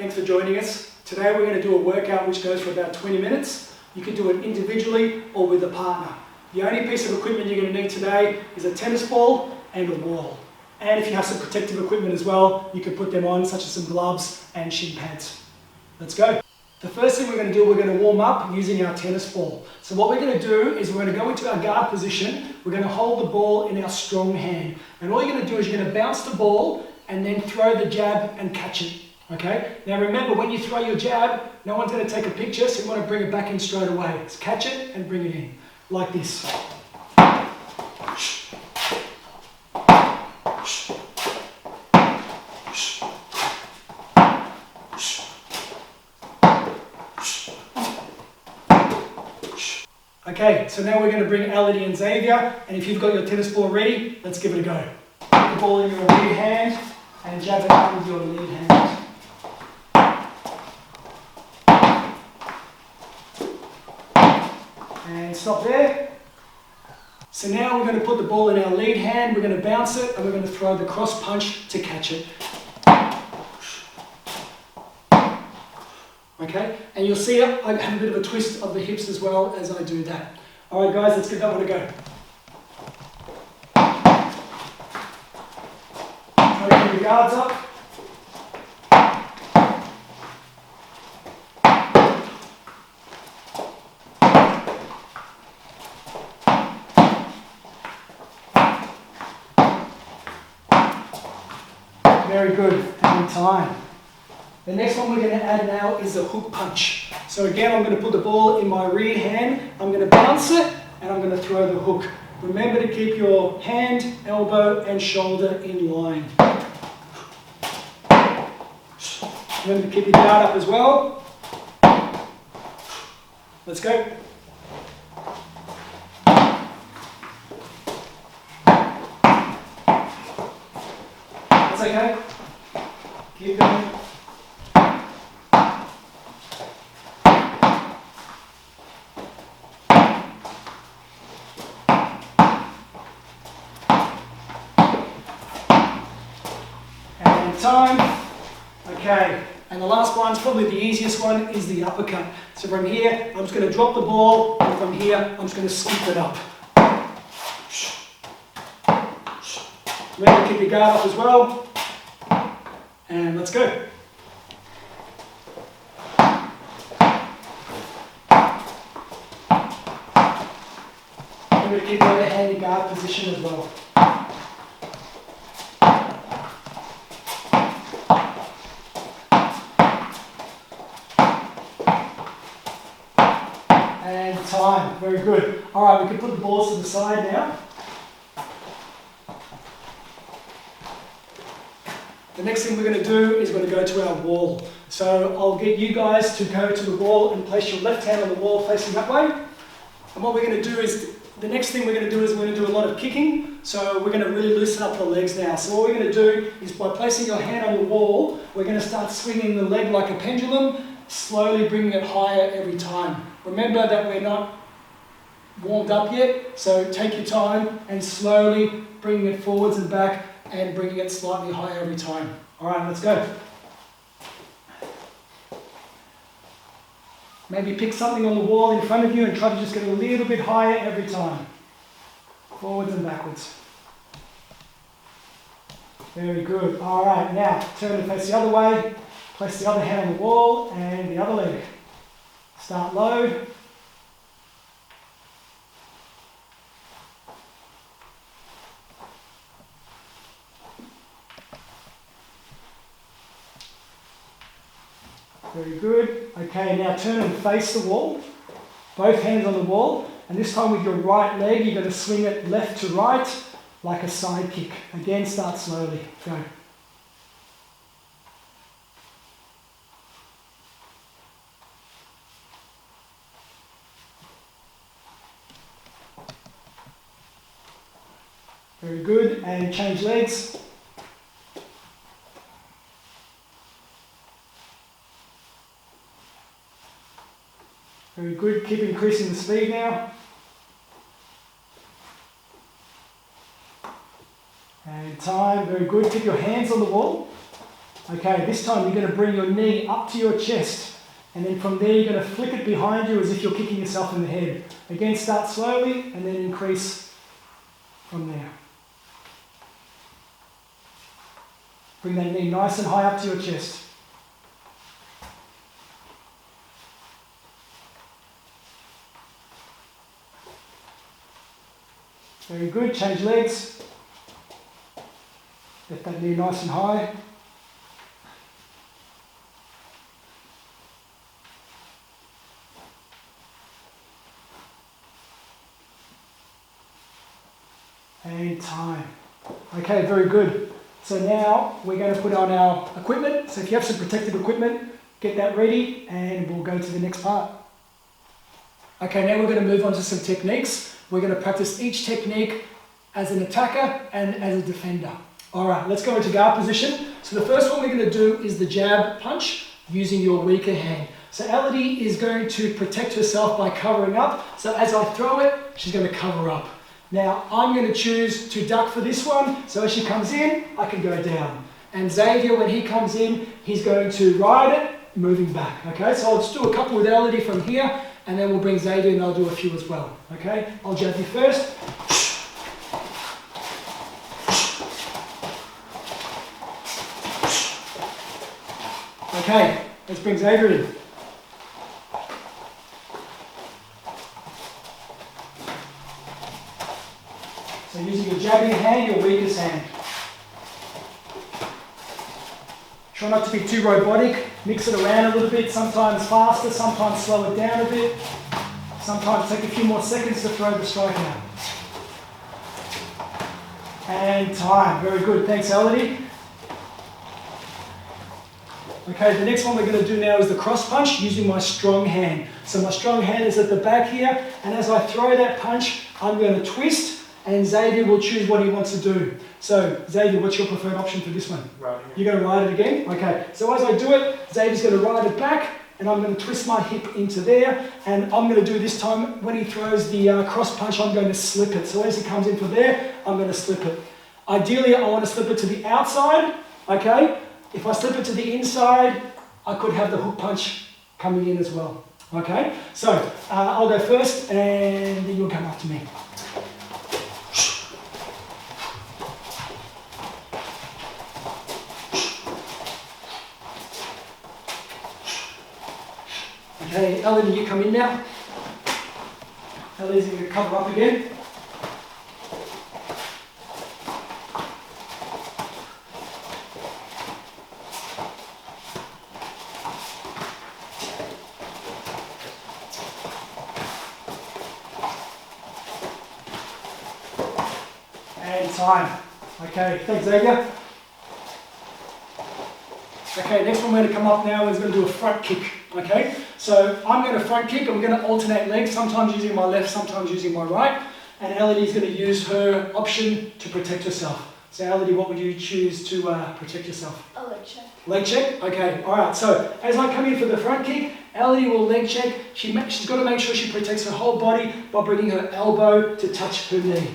thanks for joining us. Today we're going to do a workout which goes for about 20 minutes. You can do it individually or with a partner. The only piece of equipment you're going to need today is a tennis ball and a wall. And if you have some protective equipment as well, you can put them on, such as some gloves and shin pads. Let's go. The first thing we're going to do, we're going to warm up using our tennis ball. So what we're going to do is we're going to go into our guard position. We're going to hold the ball in our strong hand. And all you're going to do is you're going to bounce the ball and then throw the jab and catch it. Okay? Now remember, when you throw your jab, no one's going to take a picture, so you want to bring it back in straight away. Just catch it and bring it in, like this. Okay, so now we're going to bring Elodie and Xavier, and if you've got your tennis ball ready, let's give it a go. Put the ball in your right hand and jab it out with your lead hand. And stop there. So now we're going to put the ball in our lead hand, we're going to bounce it, and we're going to throw the cross punch to catch it. Okay, and you'll see I have a bit of a twist of the hips as well as I do that. Alright guys, let's give that one a go. Try to keep your guards up. Very good, and time. The next one we're going to add now is a hook punch. So again, I'm going to put the ball in my rear hand, I'm going to bounce it, and I'm going to throw the hook. Remember to keep your hand, elbow, and shoulder in line. Remember to keep your guard up as well. Let's go. That's okay. Keep going. Time. Okay, and the last one's probably the easiest one, is the uppercut. So from here, I'm just going to drop the ball, and from here, I'm just going to scoop it up. Remember to keep your guard up as well. And let's go. Remember to keep the other hand in guard position as well. And time. Very good. Alright, we can put the balls to the side now. The next thing we're going to do is we're going to go to our wall. So I'll get you guys to go to the wall and place your left hand on the wall facing that way. And what we're going to do is, the next thing we're going to do is we're going to do a lot of kicking. So we're going to really loosen up the legs now. So what we're going to do is, by placing your hand on the wall, we're going to start swinging the leg like a pendulum, slowly bringing it higher every time. Remember that we're not warmed up yet, so take your time and slowly bringing it forwards and back and bringing it slightly higher every time. Alright, let's go. Maybe pick something on the wall in front of you and try to just get a little bit higher every time. Forwards and backwards. Very good. Alright, now turn and face the other way. Place the other hand on the wall and the other leg. Start low. Very good. Okay, now turn and face the wall. Both hands on the wall. And this time with your right leg, you're going to swing it left to right like a side kick. Again, start slowly. Go. Very good, and change legs. Very good, keep increasing the speed now. And time, very good. Keep your hands on the wall. Okay, this time you're going to bring your knee up to your chest. And then from there, you're going to flick it behind you as if you're kicking yourself in the head. Again, start slowly and then increase from there. Bring that knee nice and high up to your chest. Very good. Change legs. Lift that knee nice and high. And time. Okay, very good. So now we're going to put on our equipment. So if you have some protective equipment, get that ready and we'll go to the next part. Okay, now we're going to move on to some techniques. We're going to practice each technique as an attacker and as a defender. Alright, let's go into guard position. So the first one we're going to do is the jab punch using your weaker hand. So Elodie is going to protect herself by covering up. So as I throw it, she's going to cover up. Now I'm going to choose to duck for this one. So as she comes in, I can go down. And Xavier, when he comes in, he's going to ride it, moving back. Okay, so I'll just do a couple with Elodie from here, and then we'll bring Xavier and I'll do a few as well. Okay, I'll jab you first. Okay, let's bring Xavier in. So using your jabbing hand, your weakest hand. Try not to be too robotic, mix it around a little bit, sometimes faster, sometimes slow it down a bit, sometimes take a few more seconds to throw the strike out. And time, very good, thanks Elodie. Okay, the next one we're going to do now is the cross punch using my strong hand. So my strong hand is at the back here, and as I throw that punch, I'm going to twist, and Xavier will choose what he wants to do. So, Xavier, what's your preferred option for this one? Right here. You're going to ride it again? Okay. So as I do it, Xavier's going to ride it back, and I'm going to twist my hip into there, and I'm going to do this time, when he throws the cross punch, I'm going to slip it. So as he comes in from there, I'm going to slip it. Ideally, I want to slip it to the outside, okay? If I slip it to the inside, I could have the hook punch coming in as well, okay? So, I'll go first, and then you'll come after me. Okay, Ellen, you come in now. Ellen's going to cover up again. And time. Okay, thanks Xavier. Okay, next one we're going to come up now is going to do a front kick. Okay, so I'm going to front kick, I'm going to alternate legs, sometimes using my left, sometimes using my right, and Elodie's going to use her option to protect herself. So Elodie, what would you choose to protect yourself? A leg check. Leg check? Okay, alright, so as I come in for the front kick, Elodie will leg check. She's got to make sure she protects her whole body by bringing her elbow to touch her knee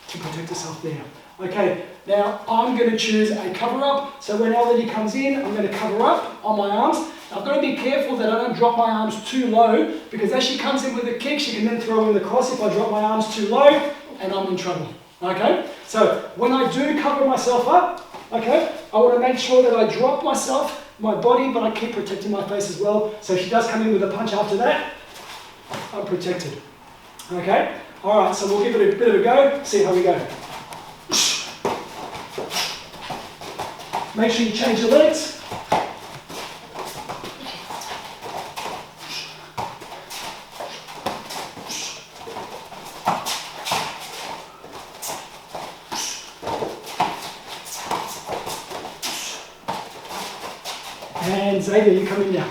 to protect herself there. Okay, now I'm going to choose a cover up, so when Elodie comes in, I'm going to cover up on my arms. I've got to be careful that I don't drop my arms too low, because as she comes in with a kick, she can then throw in the cross if I drop my arms too low, and I'm in trouble. Okay? So when I do cover myself up, okay, I want to make sure that I drop myself, my body, but I keep protecting my face as well. So if she does come in with a punch after that, I'm protected. Okay? Alright, so we'll give it a bit of a go, see how we go. Make sure you change your legs. And Xavier, you come in now.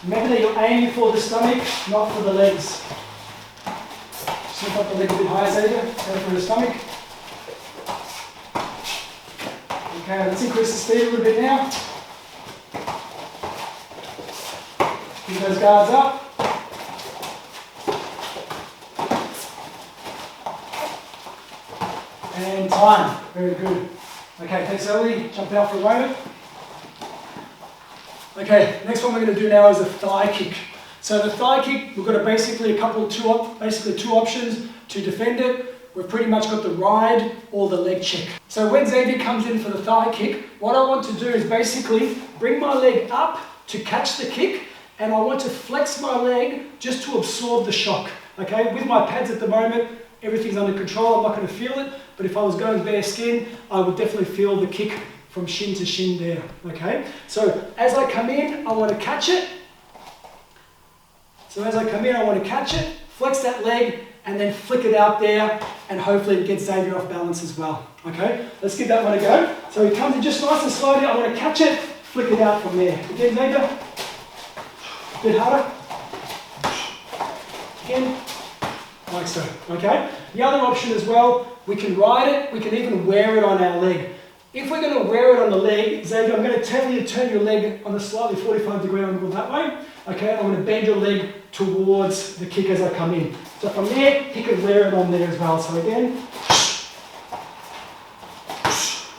Remember that you're aiming for the stomach, not for the legs. Slip up the leg a bit higher, Xavier. Go for the stomach. Okay, let's increase the speed a little bit now. Keep those guards up. And time. Very good. Okay, thanks Ellie. Jump out for a moment. Okay, next one we're going to do now is a thigh kick. So the thigh kick, we've got basically two options to defend it. We've pretty much got the ride or the leg check. So when Xavier comes in for the thigh kick, what I want to do is basically bring my leg up to catch the kick, and I want to flex my leg just to absorb the shock. Okay, with my pads at the moment, everything's under control, I'm not going to feel it, but if I was going bare skin, I would definitely feel the kick from shin to shin there. Okay, so as I come in, I want to catch it. So as I come in, I want to catch it, flex that leg, and then flick it out there, and hopefully it gets Xavier off balance as well. Okay, let's give that one a go. So he comes in just nice and slowly, I want to catch it, flick it out from there. Again, Xavier, a bit harder. Again, like so, okay? The other option as well, we can ride it, we can even wear it on our leg. If we're going to wear it on the leg, Xavier, I'm going to tell you to turn your leg on a slightly 45-degree angle that way. Okay, I'm going to bend your leg towards the kick as I come in. So from there, he can wear it on there as well. So again,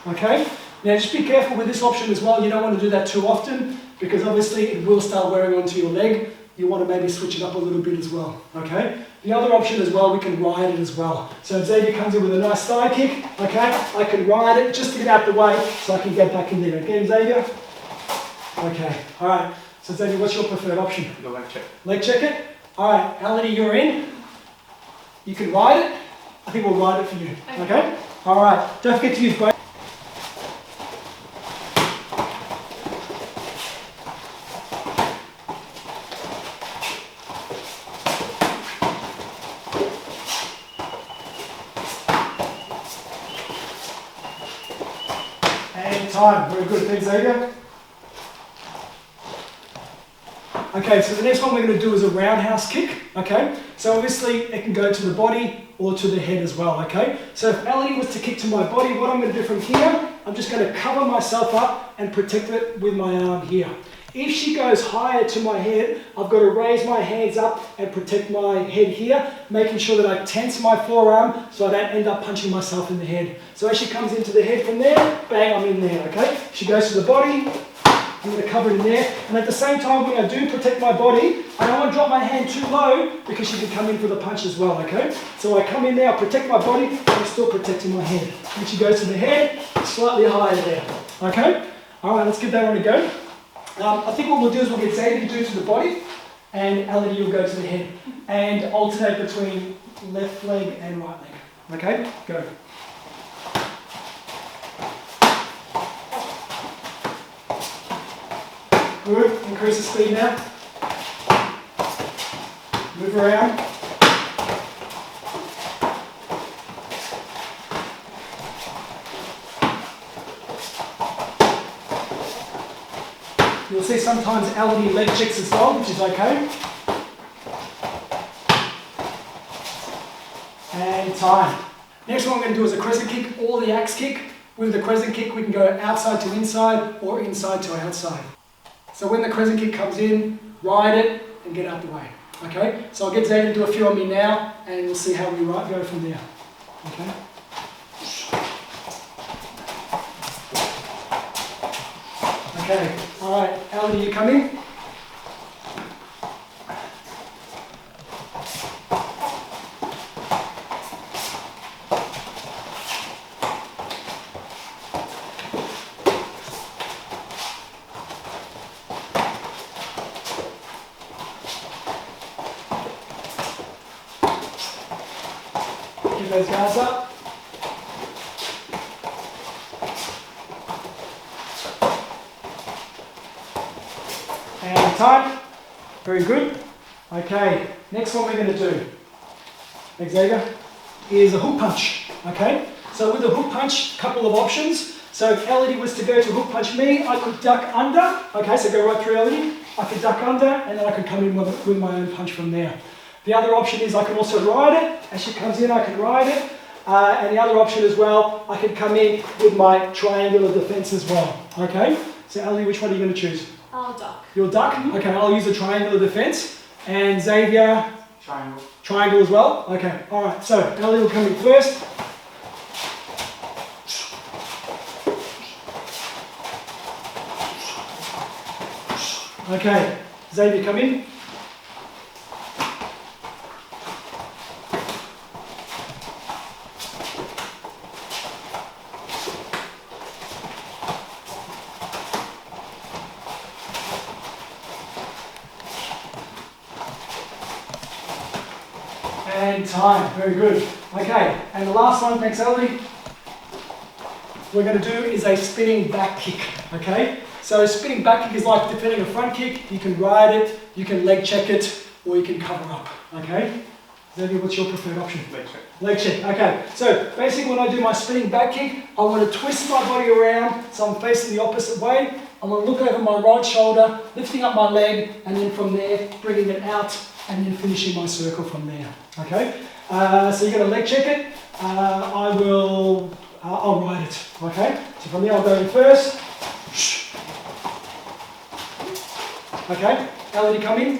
okay. Now just be careful with this option as well. You don't want to do that too often because obviously it will start wearing onto your leg. You want to maybe switch it up a little bit as well. Okay. The other option as well, we can ride it as well. So if Xavier comes in with a nice thigh kick, okay, I can ride it just to get out the way so I can get back in there. Again, Xavier. Okay. All right. So Xavier, what's your preferred option? The leg check. Leg check it. All right, Elodie, you're in. You can ride it. I think we'll ride it for you. Okay? All right. Don't forget to use both. And time. Very good. Thanks, Xavier. Okay, so the next one we're going to do is a roundhouse kick, okay? So obviously it can go to the body or to the head as well, okay? So if Elodie was to kick to my body, what I'm going to do from here, I'm just going to cover myself up and protect it with my arm here. If she goes higher to my head, I've got to raise my hands up and protect my head here, making sure that I tense my forearm so I don't end up punching myself in the head. So as she comes into the head from there, bang, I'm in there, okay? She goes to the body, I'm going to cover it in there, and at the same time when I do protect my body, I don't want to drop my hand too low because she can come in for the punch as well, okay? So I come in there, I protect my body, and I'm still protecting my head. When she goes to the head, slightly higher there, okay? All right, let's give that one a go. I think what we'll do is we'll get Xavier to do to the body, and Elodie will go to the head, and alternate between left leg and right leg, okay? Go. Good, increase the speed now. Move around. You'll see sometimes Elodie leg checks as well, which is okay. And time. Next one we're going to do is a crescent kick or the axe kick. With the crescent kick we can go outside to inside or inside to outside. So when the crescent kick comes in, ride it and get out the way. Okay? So I'll get Xavier to do a few on me now and we'll see how we go from there. Okay? Okay. Alright, Elodie, you coming? Keep those guards up. And time. Very good. Okay, next one we're going to do, Xavier, is a hook punch. Okay, so with a hook punch, couple of options. So if Elodie was to go to hook punch me, I could duck under. Okay, so go right through Elodie. I could duck under and then I could come in with my own punch from there. The other option is I can also ride it. As she comes in, I can ride it. And the other option as well, I can come in with my triangular defense as well. Okay? So Elodie, which one are you going to choose? I'll duck. You'll duck? Mm-hmm. Okay, I'll use the triangular defense. And Xavier? Triangle. Triangle as well? Okay, alright. So Elodie will come in first. Okay, Xavier, come in. And time, very good. Okay, and the last one, thanks Ellie. We're going to do is a spinning back kick, okay? So a spinning back kick is like defending a front kick. You can ride it, you can leg check it, or you can cover up, okay? Xavier, what's your preferred option? Leg check. Leg check, okay. So basically when I do my spinning back kick, I want to twist my body around so I'm facing the opposite way. I want to look over my right shoulder, lifting up my leg, and then from there, bringing it out, and then finishing my circle from there, okay? So you're going to leg check it. I'll ride it, okay? So from there I'll go in first. Okay, Elodie, come in.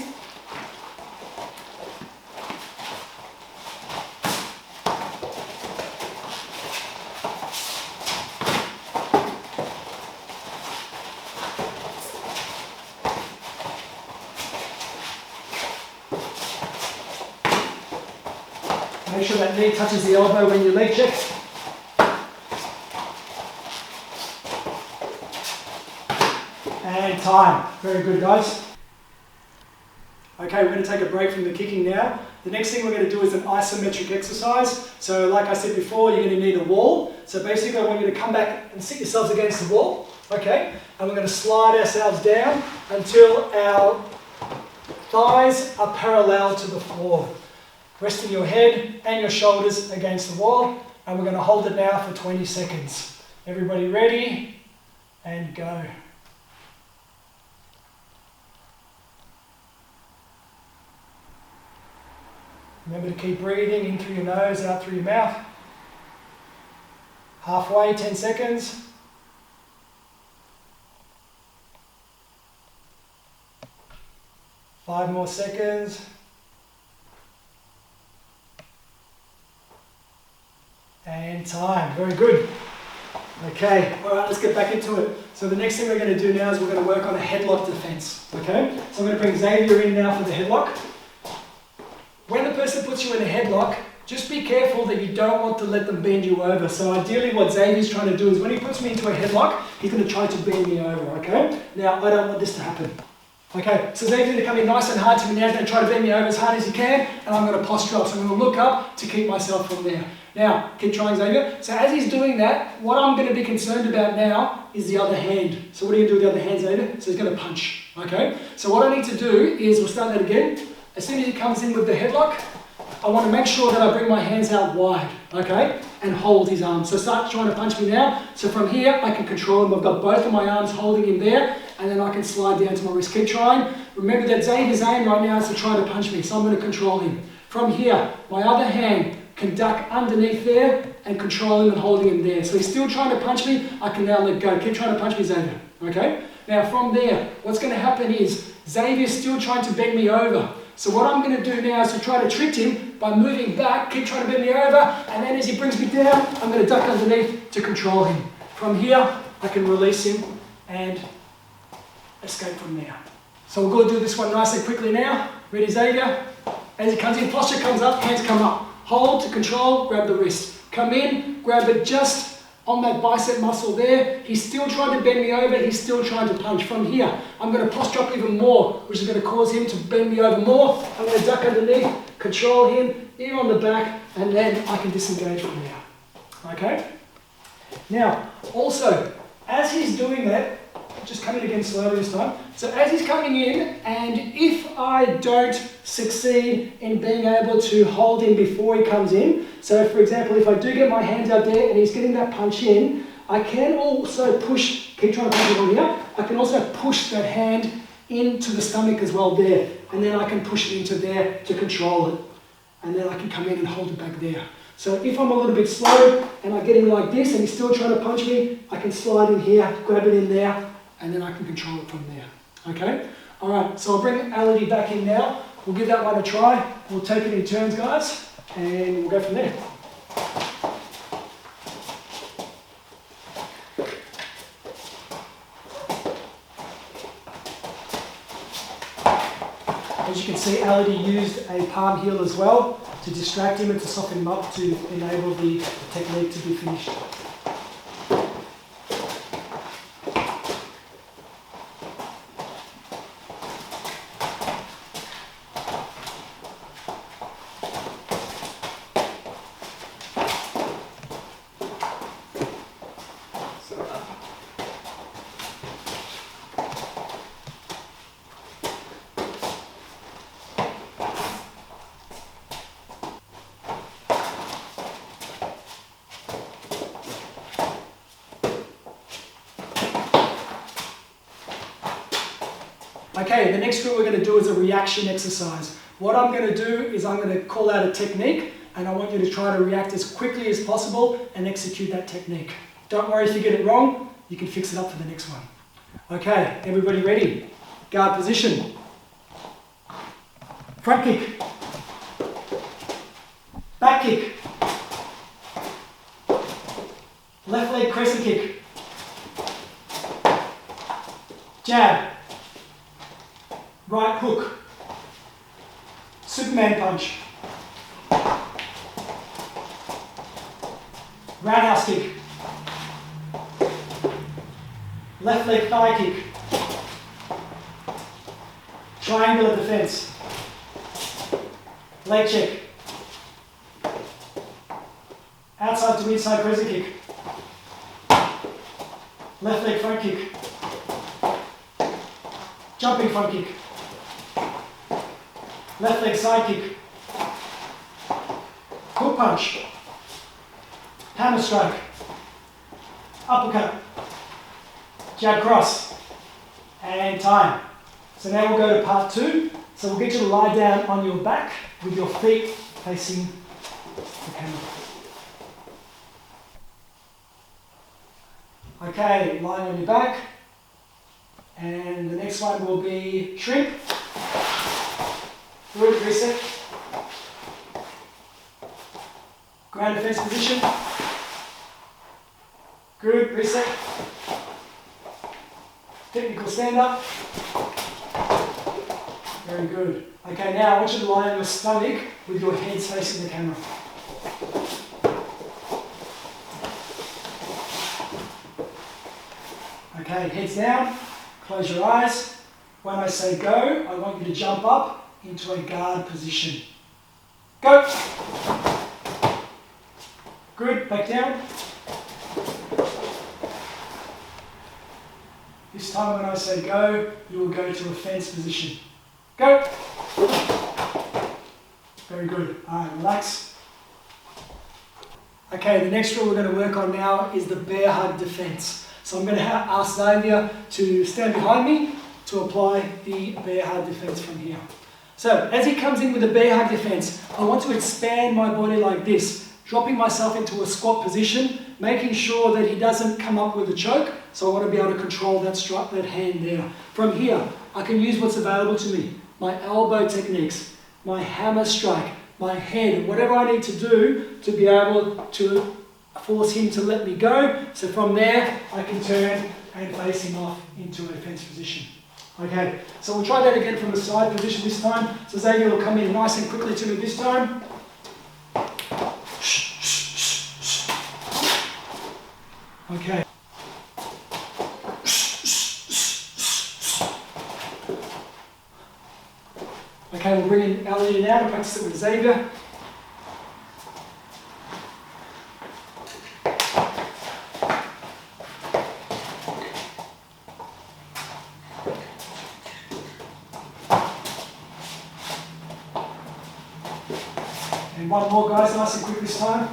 Make sure that knee touches the elbow when you leg check. And time. Very good, guys. Okay, we're going to take a break from the kicking now. The next thing we're going to do is an isometric exercise. So like I said before, you're going to need a wall. So basically I want you to come back and sit yourselves against the wall. Okay, and we're going to slide ourselves down until our thighs are parallel to the floor. Resting your head and your shoulders against the wall. And we're going to hold it now for 20 seconds. Everybody ready? And go. Remember to keep breathing in through your nose, out through your mouth. Halfway, 10 seconds. Five more seconds. And time. Very good. Okay, all right, let's get back into it. So the next thing we're going to do now is we're going to work on a headlock defense. Okay, so I'm going to bring Xavier in now for the headlock. When the person puts you in a headlock, just be careful that you don't want to let them bend you over. So ideally what Xavier's trying to do is when he puts me into a headlock, he's going to try to bend me over, okay? Now, I don't want this to happen. Okay, so Xavier's going to come in nice and hard to me now. He's going to try to bend me over as hard as he can, and I'm going to posture up. So I'm going to look up to keep myself from there. Now, keep trying, Xavier. So as he's doing that, what I'm going to be concerned about now is the other hand. So what are you going to do with the other hand, Xavier? So he's going to punch, okay? So what I need to do is, we'll start that again. As soon as he comes in with the headlock, I want to make sure that I bring my hands out wide, okay? And hold his arms. So start trying to punch me now. So from here, I can control him. I've got both of my arms holding him there, and then I can slide down to my wrist. Keep trying. Remember that Xavier's aim right now is to try to punch me, so I'm going to control him. From here, my other hand can duck underneath there and control him and holding him there. So he's still trying to punch me. I can now let go. Keep trying to punch me, Xavier, okay? Now from there, what's going to happen is Xavier's still trying to bend me over. So what I'm going to do now is to try to trick him by moving back, keep trying to bend me over, and then as he brings me down, I'm going to duck underneath to control him. From here, I can release him and escape from there. So we're going to do this one nice and quickly now. Ready, Xavier? As he comes in, posture comes up, hands come up. Hold to control, grab the wrist. Come in, grab it just on that bicep muscle there. He's still trying to bend me over, he's still trying to punch. From here, I'm going to posture up even more, which is going to cause him to bend me over more. I'm going to duck underneath, control him, ear on the back, and then I can disengage from there. Okay? Now, also, as he's doing that, just come in again slowly this time. So as he's coming in, and if I don't succeed in being able to hold him before he comes in, so for example, if I do get my hands out there and he's getting that punch in, I can also push, keep trying to punch it on here, I can also push that hand into the stomach as well there, and then I can push it into there to control it, and then I can come in and hold it back there. So if I'm a little bit slow and I get him like this and he's still trying to punch me, I can slide in here, grab it in there, and then I can control it from there. Okay? Alright, so I'll bring Elodie back in now. We'll give that one a try. We'll take it in turns, guys, and we'll go from there. As you can see, Ali used a palm heel as well to distract him and to soften him up to enable the technique to be finished. Okay, the next drill we're going to do is a reaction exercise. What I'm going to do is I'm going to call out a technique and I want you to try to react as quickly as possible and execute that technique. Don't worry if you get it wrong, you can fix it up for the next one. Okay, everybody ready? Guard position. Front kick. Back kick. Left leg crescent kick. Jab. Right hook. Superman punch. Roundhouse kick. Left leg thigh kick. Triangular defense. Leg check. Outside to inside crescent kick. Left leg front kick. Jumping front kick. Left leg side kick. Hook punch. Hammer strike. Uppercut. Jab cross. And time. So now we'll go to part 2. So we'll get you to lie down on your back with your feet facing the camera. Okay, lying on your back. And the next one will be shrimp. Good, reset. Ground defense position. Good, reset. Technical stand up. Very good. Okay, now I want you to lie on your stomach with your heads facing the camera. Okay, heads down, close your eyes. When I say go, I want you to jump up into a guard position. Go! Good, back down. This time when I say go, you will go to a fence position. Go! Very good. Alright, relax. Okay, the next drill we're going to work on now is the bear hug defense. So I'm going to ask Xavier to stand behind me to apply the bear hug defense from here. So, as he comes in with the bear hug defense, I want to expand my body like this, dropping myself into a squat position, making sure that he doesn't come up with a choke. So I want to be able to control that hand there. From here, I can use what's available to me. My elbow techniques, my hammer strike, my head, whatever I need to do to be able to force him to let me go. So from there, I can turn and face him off into a fence position. Okay, so we'll try that again from the side position this time. So Xavier will come in nice and quickly to me this time. Okay. Okay, we'll bring in Ali now to practice it with Xavier. And one more, guys, nice and quick this time.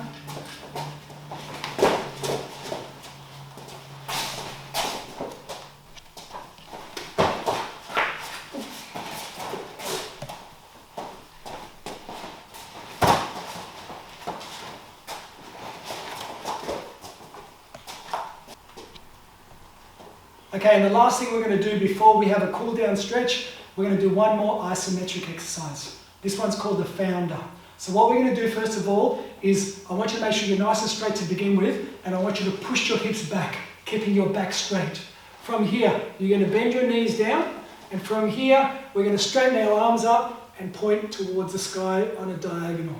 Okay, and the last thing we're going to do before we have a cool down stretch, we're going to do one more isometric exercise. This one's called the founder. So what we're going to do first of all is I want you to make sure you're nice and straight to begin with, and I want you to push your hips back, keeping your back straight. From here, you're going to bend your knees down, and from here, we're going to straighten our arms up and point towards the sky on a diagonal.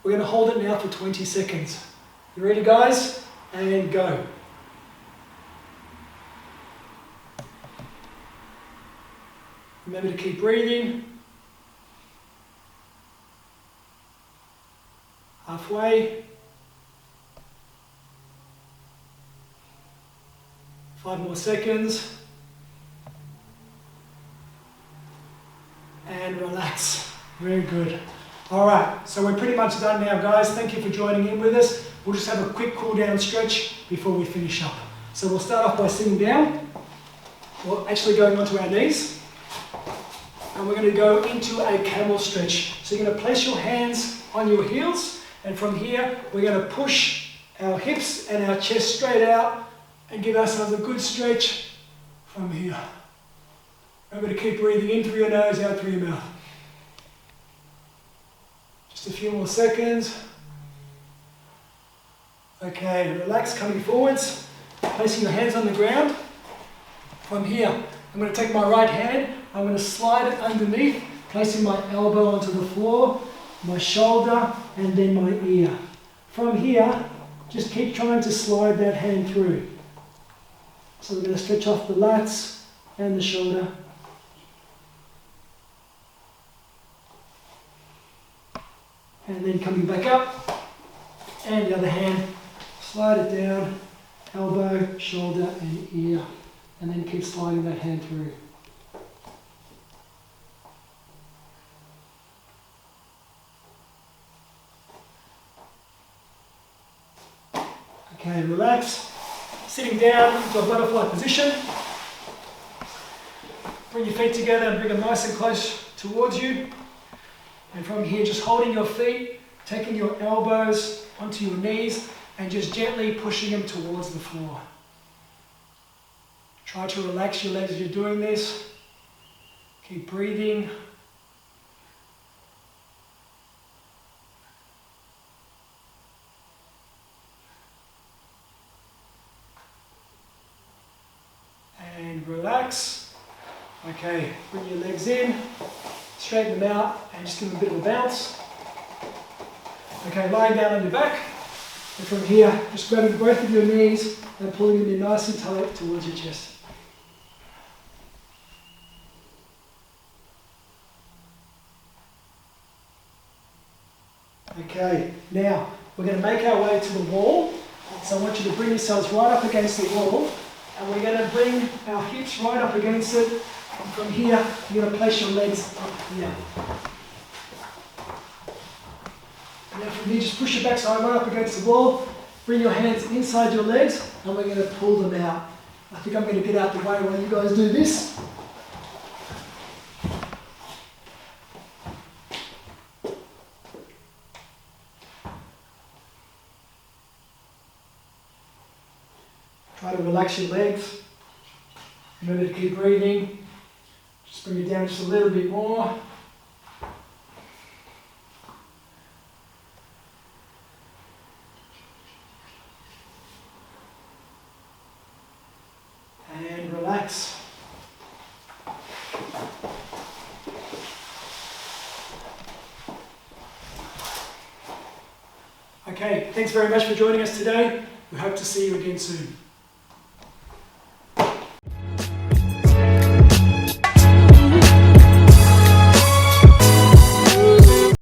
We're going to hold it now for 20 seconds. You ready, guys? And go. Remember to keep breathing. Halfway. 5 more seconds. And relax. Very good. All right, so we're pretty much done now, guys. Thank you for joining in with us. We'll just have a quick cool down stretch before we finish up. So we'll start off by sitting down. We're actually going onto our knees. And we're going to go into a camel stretch. So you're going to place your hands on your heels. And from here, we're going to push our hips and our chest straight out and give ourselves a good stretch from here. Remember to keep breathing in through your nose, out through your mouth. Just a few more seconds. Okay, relax, coming forwards, placing your hands on the ground. From here, I'm going to take my right hand, I'm going to slide it underneath, placing my elbow onto the floor, my shoulder, and then my ear. From here, just keep trying to slide that hand through. So we're going to stretch off the lats and the shoulder. And then coming back up, and the other hand, slide it down, elbow, shoulder, and ear. And then keep sliding that hand through. Okay, relax. Sitting down into a butterfly position. Bring your feet together and bring them nice and close towards you. And from here, just holding your feet, taking your elbows onto your knees, and just gently pushing them towards the floor. Try to relax your legs as you're doing this. Keep breathing. And relax. Okay, bring your legs in, straighten them out, and just give them a bit of a bounce. Okay, lying down on your back. And from here, just grabbing both of your knees and pulling them in nice and tight towards your chest. Okay, now we're going to make our way to the wall. So I want you to bring yourselves right up against the wall. And we're going to bring our hips right up against it. And from here, you're going to place your legs up here. And now from here, just push your backside right up against the wall. Bring your hands inside your legs, and we're going to pull them out. I think I'm going to get out the way while you guys do this. Try to relax your legs. Remember to keep breathing. Just bring it down just a little bit more. And relax. Okay, thanks very much for joining us today. We hope to see you again soon.